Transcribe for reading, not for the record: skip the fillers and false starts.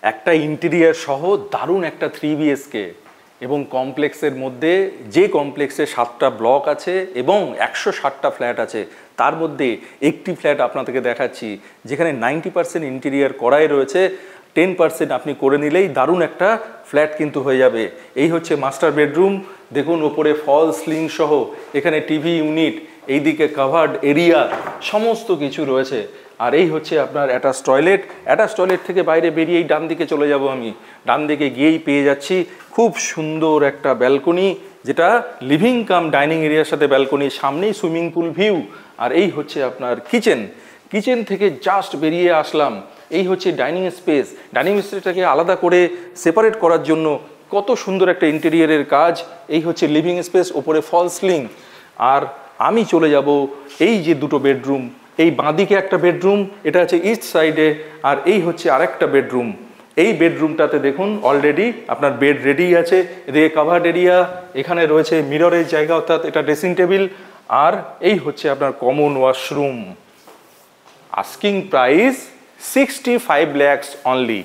একটা ইন্টেরিয়ার সহ দারুণ একটা 3 BHK এবং কমপ্লেক্সের মধ্যে, যে কমপ্লেক্সে 7টা ব্লক আছে এবং 160টা ফ্ল্যাট আছে, তার মধ্যে একটি ফ্ল্যাট আপনাদেরকে দেখাচ্ছি যেখানে 90% ইন্টেরিয়ার করাই রয়েছে। 10% আপনি করে নিলেই দারুণ একটা ফ্ল্যাট কিন্তু হয়ে যাবে। এই হচ্ছে মাস্টার বেডরুম। দেখুন ওপরে ফল সিলিং সহ, এখানে টিভি ইউনিট, এইদিকে কাভার্ড এরিয়া, সমস্ত কিছু রয়েছে। আর এই হচ্ছে আপনার অ্যাটাচ টয়লেট। অ্যাটাচ টয়লেট থেকে বাইরে বেরিয়েই ডান দিকে চলে যাব আমি। ডান দিকে গিয়েই পেয়ে যাচ্ছি খুব সুন্দর একটা ব্যালকনি, যেটা লিভিং কাম ডাইনিং এরিয়ার সাথে ব্যালকনি, সামনেই সুইমিং পুল ভিউ। আর এই হচ্ছে আপনার কিচেন। কিচেন থেকে জাস্ট বেরিয়ে আসলাম, এই হচ্ছে ডাইনিং স্পেস। ডাইনিং স্পেসটাকে আলাদা করে সেপারেট করার জন্য কত সুন্দর একটা ইন্টেরিয়ারের কাজ। এই হচ্ছে লিভিং স্পেস, ওপরে ফল সিলিং। আর আমি চলে যাব এই যে দুটো বেডরুম, এই বাঁদিকে একটা বেডরুম, এটা আছে ইস্ট সাইডে, আর এই হচ্ছে আরেকটা বেডরুম। এই বেডরুমটাতে দেখুন অলরেডি আপনার বেড রেডি আছে, এদিকে কাভার্ড এরিয়া, এখানে রয়েছে মিররের জায়গা, অর্থাৎ এটা ড্রেসিং টেবিল। আর এই হচ্ছে আপনার common washroom. Asking price 65 lakhs only.